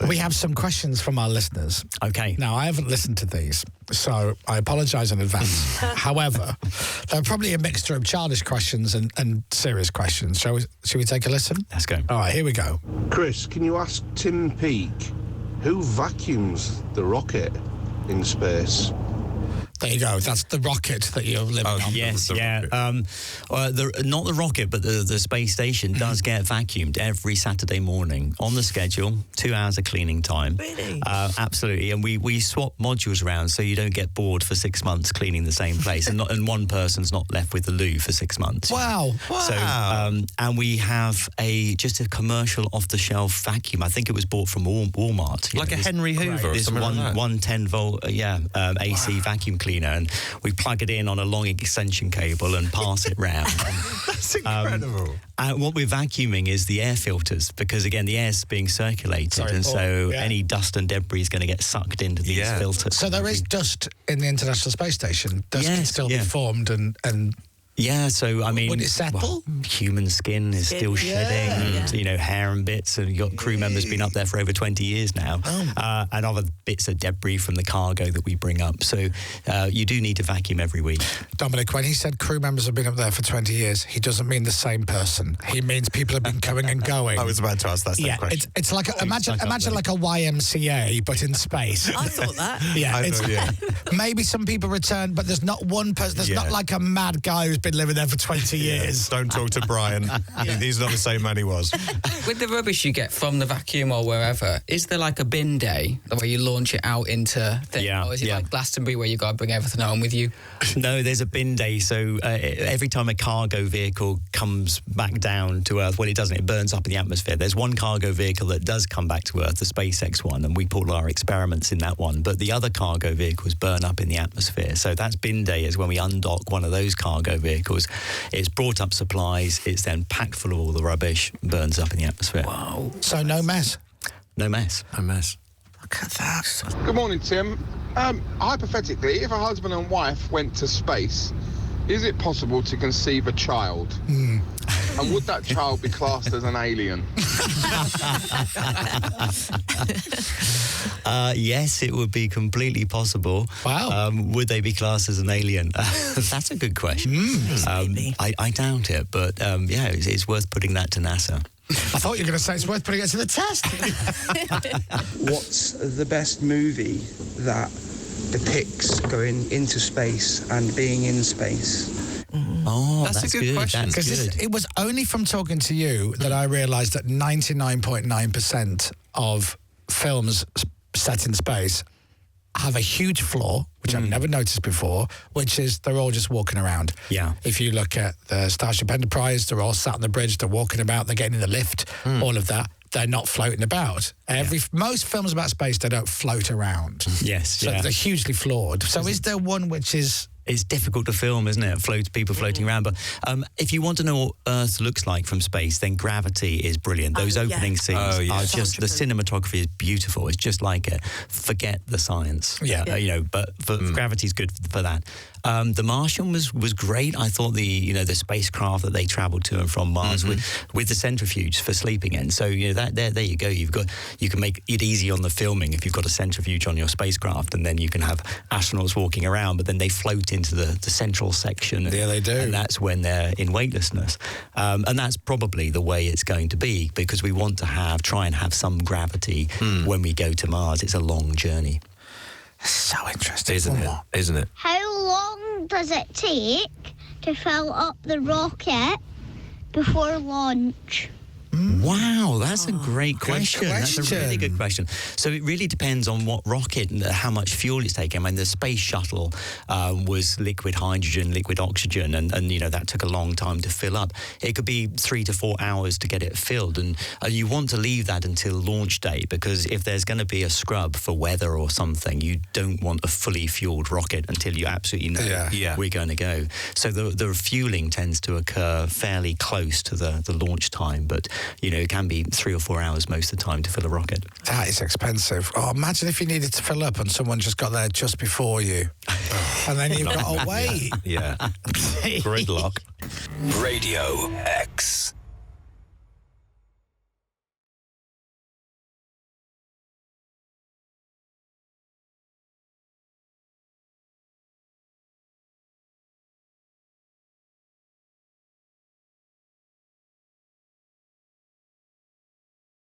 We have some questions from our listeners. Okay. Now, I haven't listened to these, so I apologise in advance. However, they're probably a mixture of childish questions and serious questions. Shall we take a listen? Let's go. All right, here we go. Chris, can you ask Tim Peake who vacuums the rocket in space? There you go. That's the rocket that you're living on. Yes, yeah. Not the rocket, but the space station does get vacuumed every Saturday morning on the schedule. 2 hours of cleaning time. Really? Absolutely. And we swap modules around so you don't get bored for 6 months cleaning the same place, and one person's not left with the loo for 6 months. Wow. So, and we have just a commercial off-the-shelf vacuum. I think it was bought from Walmart. Like a Henry Hoover or this something like that? 110-volt, AC vacuum cleaner, and we plug it in on a long extension cable and pass it round. That's incredible. And what we're vacuuming is the air filters, because again the air's being circulated, any dust and debris is going to get sucked into these filters. So there is dust in the International Space Station. Dust can still be formed and yeah, so I mean, would it settle? Human skin is still shedding, and, hair and bits, and you've got crew members been up there for over 20 years now, and other bits of debris from the cargo that we bring up. So you do need to vacuum every week. Dominic, when he said crew members have been up there for 20 years, he doesn't mean the same person. He means people have been coming and going. I was about to ask that same question. It's like imagine like a YMCA, but in space. I thought that. Maybe some people return, but there's not one person. There's not like a mad guy who's been living there for 20 years. Don't talk to Brian. He's not the same man he was. With the rubbish you get from the vacuum or wherever, is there like a bin day where you launch it out into things? Or is it like Glastonbury where you got to bring everything home with you? No, there's a bin day. So every time a cargo vehicle comes back down to Earth, well, it doesn't. It burns up in the atmosphere. There's one cargo vehicle that does come back to Earth, the SpaceX one, and we put all our experiments in that one. But the other cargo vehicles burn up in the atmosphere. So that's bin day, is when we undock one of those cargo vehicles. It's brought up supplies. It's then packed full of all the rubbish, burns up in the atmosphere. Wow. So no mess? No mess. No mess. Look at that. Good morning, Tim. Hypothetically, if a husband and wife went to space, is it possible to conceive a child? And would that child be classed as an alien? Yes, it would be completely possible. Wow. Would they be classed as an alien? That's a good question. I doubt it, but it's worth putting that to NASA. I thought you were going to say it's worth putting it to the test. What's the best movie that depicts going into space and being in space? Oh, that's a good question. Because it was only from talking to you that I realised that 99.9% of films set in space have a huge flaw, which I've never noticed before, which is they're all just walking around. Yeah. If you look at the Starship Enterprise, they're all sat on the bridge, they're walking about, they're getting in the lift, all of that. They're not floating about. Most films about space, they don't float around. Yes, So they're hugely flawed. So is there one which is... It's difficult to film, isn't it? People floating around. But if you want to know what Earth looks like from space, then Gravity is brilliant. Those opening scenes are just... The cinematography is beautiful. It's just like it. Forget the science. But Gravity's good for that. The Martian was great. I thought the spacecraft that they travelled to and from Mars with the centrifuge for sleeping in. So there you go. You can make it easy on the filming if you've got a centrifuge on your spacecraft, and then you can have astronauts walking around, but then they float into the central section. Yeah, they do. And that's when they're in weightlessness. And that's probably the way it's going to be, because we want to try and have some gravity when we go to Mars. It's a long journey. So interesting. Isn't it? How long does it take to fill up the rocket before launch? Wow, that's a great question. That's a really good question. So it really depends on what rocket and how much fuel it's taking. I mean, the space shuttle was liquid hydrogen, liquid oxygen, and that took a long time to fill up. It could be 3 to 4 hours to get it filled, and you want to leave that until launch date, because if there's going to be a scrub for weather or something, you don't want a fully fueled rocket until you absolutely know we're going to go. So the refueling tends to occur fairly close to the launch time, but it can be 3 or 4 hours most of the time to fill a rocket. That is expensive. Oh, imagine if you needed to fill up and someone just got there just before you. And then you've got to wait. Yeah. Gridlock. Radio X.